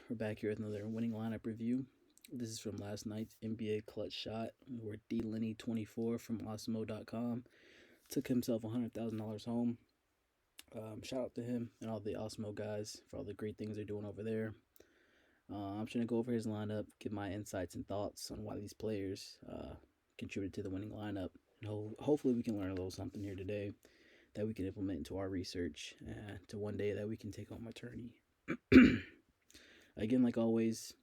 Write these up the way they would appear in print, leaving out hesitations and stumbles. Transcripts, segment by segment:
We're back here with another winning lineup review. This is from last night's NBA clutch shot where D Lenny 24 from Osmo.com took himself $100,000 home. Shout out to him and all the Osmo guys for all the great things they're doing over there. I'm just going to go over his lineup, give my insights and thoughts on why these players contributed to the winning lineup. And hopefully, we can learn a little something here today that we can implement into our research to one day that we can take home attorney. Again, like always,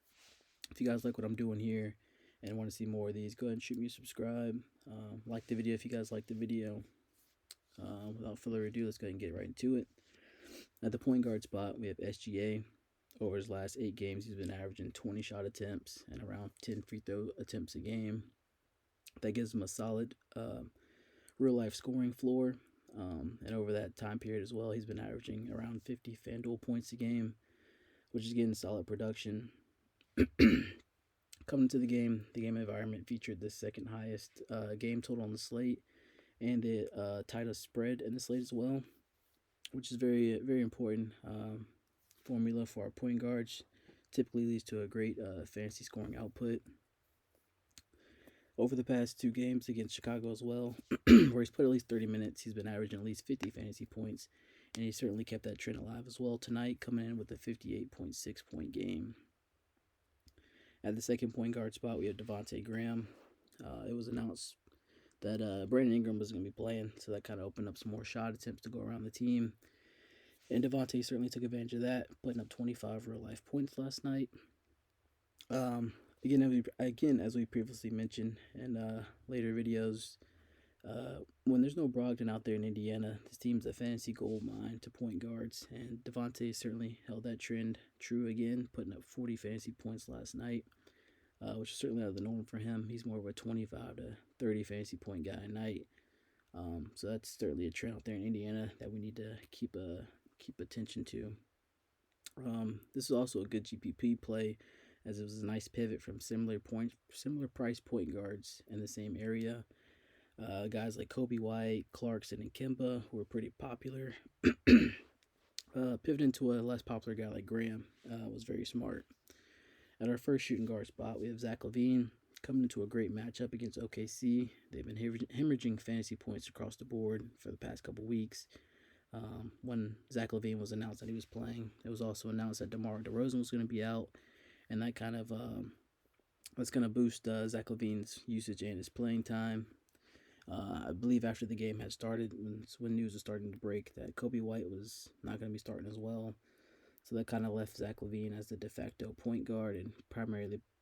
if you guys like what I'm doing here and want to see more of these, go ahead and shoot me a subscribe. Like the video if you guys like the video. Without further ado, let's go ahead and get right into it. At the point guard spot, we have SGA. Over his last 8 games, he's been averaging 20 shot attempts and around 10 free throw attempts a game. That gives him a solid real life scoring floor. And over that time period as well, he's been averaging around 50 FanDuel points a game, which is getting solid production. Coming to the game environment featured the second highest game total on the slate and the tightest spread in the slate as well, which is very, very important formula for our point guards. Typically leads to a great fantasy scoring output. Over the past 2 games against Chicago as well, where he's played at least 30 minutes, he's been averaging at least 50 fantasy points, and he certainly kept that trend alive as well tonight, coming in with a 58.6 point game. At the second point guard spot, we have Devante Graham. It was announced that Brandon Ingram was going to be playing, so that kind of opened up some more shot attempts to go around the team. And Devante certainly took advantage of that, putting up 25 real-life points last night. Again, as we previously mentioned in later videos, when there's no Brogdon out there in Indiana, this team's a fantasy gold mine to point guards, and Devante certainly held that trend true again, putting up 40 fantasy points last night, which is certainly out of the norm for him. He's more of a 25 to 30 fantasy point guy a night, so that's certainly a trend out there in Indiana that we need to keep attention to. This is also a good GPP play, as it was a nice pivot from similar price point guards in the same area. Guys like Kobe White, Clarkson, and Kemba were pretty popular. Pivoting to a less popular guy like Graham was very smart. At our first shooting guard spot, we have Zach Levine coming into a great matchup against OKC. They've been hemorrhaging fantasy points across the board for the past couple weeks. When Zach Levine was announced that he was playing, it was also announced that DeMar DeRozan was going to be out, and that kind of that's going to boost Zach Levine's usage and his playing time. I believe after the game had started, when news was starting to break that Kobe White was not going to be starting as well, so that kind of left Zach Levine as the de facto point guard and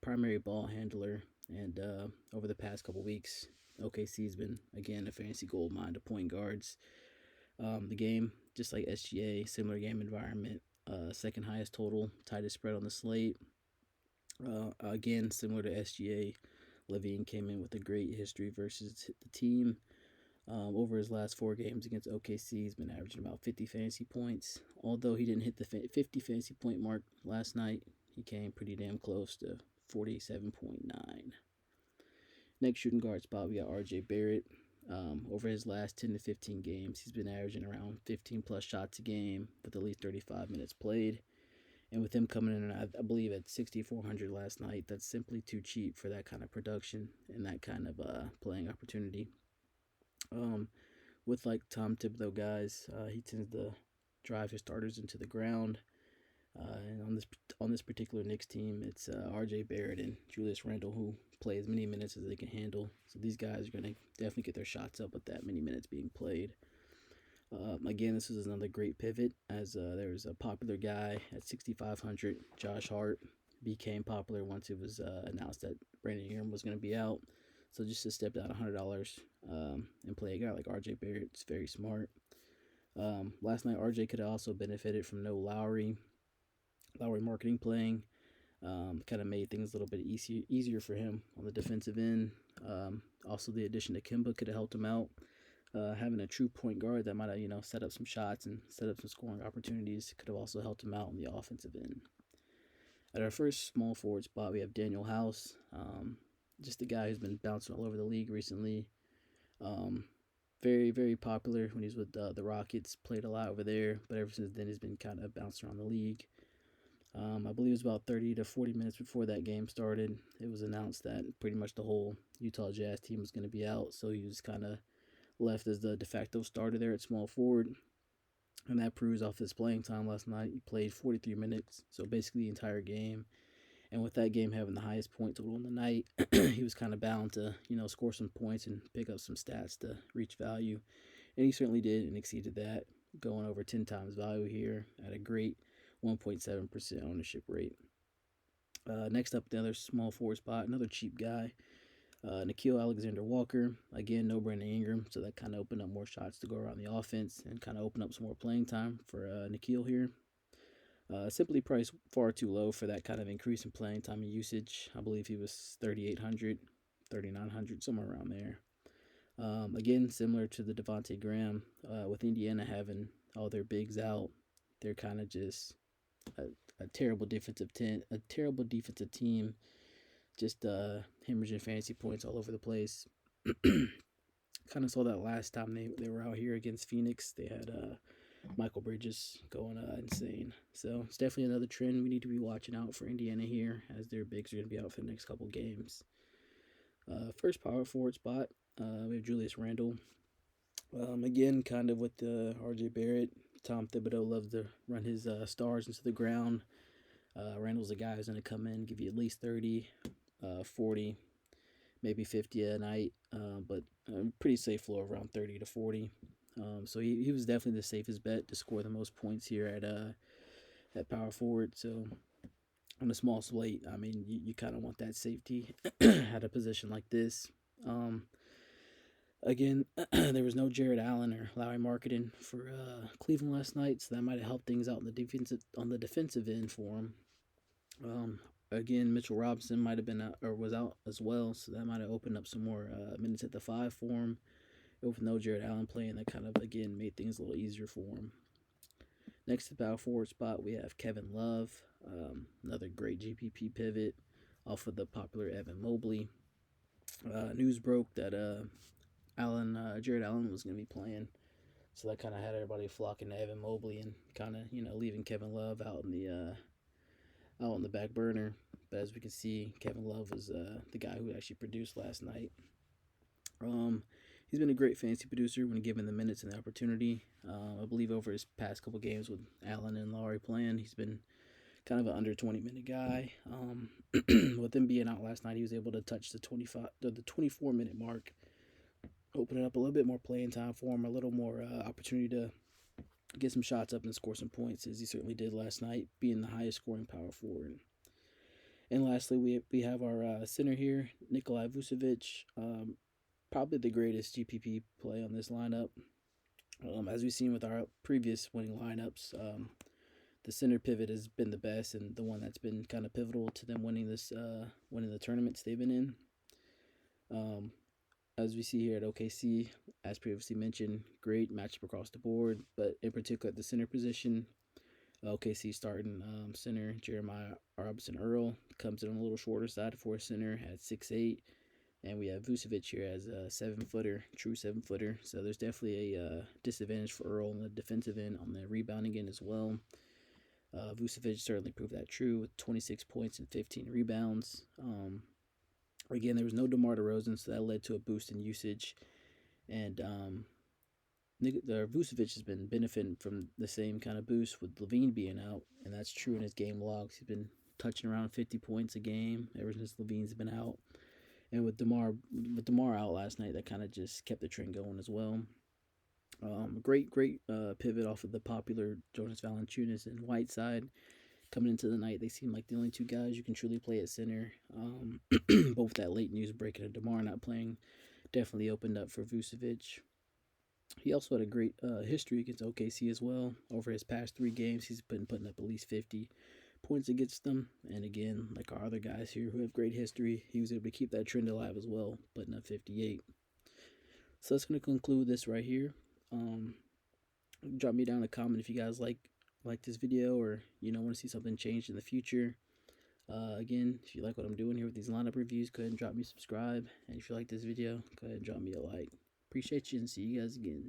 primary ball handler. And over the past couple weeks, OKC's been again a fantasy gold mine to point guards. The game, just like SGA, similar game environment, second highest total, tightest spread on the slate. Again, similar to SGA, Levine came in with a great history versus the team. Over his last 4 games against OKC, he's been averaging about 50 fantasy points. Although he didn't hit the 50 fantasy point mark last night, he came pretty damn close to 47.9. Next shooting guard spot, we got RJ Barrett. Over his last 10 to 15 games, he's been averaging around 15 plus shots a game with at least 35 minutes played. And with him coming in, I believe, at 6,400 last night, that's simply too cheap for that kind of production and that kind of playing opportunity. With like Tom Thibodeau guys, he tends to drive his starters into the ground. And on this particular Knicks team, it's R.J. Barrett and Julius Randle who play as many minutes as they can handle. So these guys are going to definitely get their shots up with that many minutes being played. Again, this is another great pivot, as there was a popular guy at 6,500, Josh Hart, became popular once it was announced that Brandon Ingram was going to be out. So just to step down $100 and play a guy like R.J. Barrett, it's very smart. Last night, R.J. could have also benefited from no Lowry marketing playing. Kind of made things a little bit easier for him on the defensive end. Also, the addition to Kemba could have helped him out. Having a true point guard that might have, set up some shots and set up some scoring opportunities could have also helped him out on the offensive end. At our first small forward spot, we have Daniel House, just a guy who's been bouncing all over the league recently. Very, very popular when he's with the Rockets, played a lot over there, but ever since then he's been kind of bouncing around the league. I believe it was about 30 to 40 minutes before that game started. It was announced that pretty much the whole Utah Jazz team was going to be out, so he was kind of left as the de facto starter there at small forward. And that proves off his playing time last night. He played 43 minutes, so basically the entire game. And with that game having the highest point total in the night, he was kind of bound to, score some points and pick up some stats to reach value. And he certainly did and exceeded that, going over 10 times value here at a great 1.7% ownership rate. Next up, the other small forward spot, another cheap guy, Nikhil Alexander-Walker. Again, no Brandon Ingram, so that kind of opened up more shots to go around the offense and kind of opened up some more playing time for Nikhil here. Simply priced far too low for that kind of increase in playing time and usage. I believe he was 3,800, 3,900, somewhere around there. Again, similar to the Devante Graham, with Indiana having all their bigs out, they're kind of just a terrible defensive team, just hemorrhaging fantasy points all over the place. Kind of saw that last time they were out here against Phoenix. They had Michael Bridges going insane. So it's definitely another trend we need to be watching out for Indiana here, as their bigs are going to be out for the next couple games. First power forward spot, we have Julius Randle. Again, kind of with RJ Barrett. Tom Thibodeau loves to run his stars into the ground. Randle's a guy who's going to come in, give you at least 30, 40, maybe 50 a night, but pretty safe floor around 30 to 40. So he was definitely the safest bet to score the most points here at power forward. So on a small slate, I mean, you kind of want that safety at a position like this. Again, there was no Jared Allen or Lowry Marketing for Cleveland last night, so that might have helped things out on the defensive end for him. Again, Mitchell Robinson might have been out or was out as well, so that might have opened up some more minutes at the 5 for him. With no Jared Allen playing, that kind of again made things a little easier for him. Next to the power forward spot, we have Kevin Love, another great GPP pivot off of the popular Evan Mobley. News broke that Jared Allen was going to be playing, so that kind of had everybody flocking to Evan Mobley and kind of leaving Kevin Love out in the back burner. But as we can see, Kevin Love was the guy who actually produced last night. He's been a great fantasy producer when given the minutes and the opportunity. I believe over his past couple games with Allen and Lowry playing, he's been kind of an under 20-minute guy. With him being out last night, he was able to touch the 24-minute mark, opening up a little bit more playing time for him, a little more opportunity to get some shots up and score some points, as he certainly did last night, being the highest scoring power forward. And lastly, we have our center here, Nikola Vucevic. Probably the greatest GPP play on this lineup. As we've seen with our previous winning lineups, the center pivot has been the best and the one that's been kind of pivotal to them winning the tournaments they've been in. As we see here at OKC, as previously mentioned, great matchup across the board, but in particular at the center position, OKC starting center Jeremiah Robinson-Earl comes in on a little shorter side for a center at 6'8". And we have Vucevic here as a 7-footer, true 7-footer. So there's definitely a disadvantage for Earl on the defensive end, on the rebounding end as well. Vucevic certainly proved that true with 26 points and 15 rebounds. Again, there was no DeMar DeRozan, so that led to a boost in usage. And Vucevic has been benefiting from the same kind of boost with Levine being out, and that's true in his game logs. He's been touching around 50 points a game ever since Levine's been out. And with DeMar out last night, that kind of just kept the trend going as well. Great pivot off of the popular Jonas Valanciunas and Whiteside. Coming into the night, they seem like the only two guys you can truly play at center. Both that late news break and DeMar not playing definitely opened up for Vucevic. He also had a great history against OKC as well. Over his past 3 games, he's been putting up at least 50 points against them. And again, like our other guys here who have great history, he was able to keep that trend alive as well, putting up 58. So that's going to conclude this right here. Drop me down a comment if you guys like this video, or want to see something changed in the future. Again, if you like what I'm doing here with these lineup reviews, go ahead and drop me a subscribe. And if you like this video, go ahead and drop me a like. Appreciate you, and see you guys again.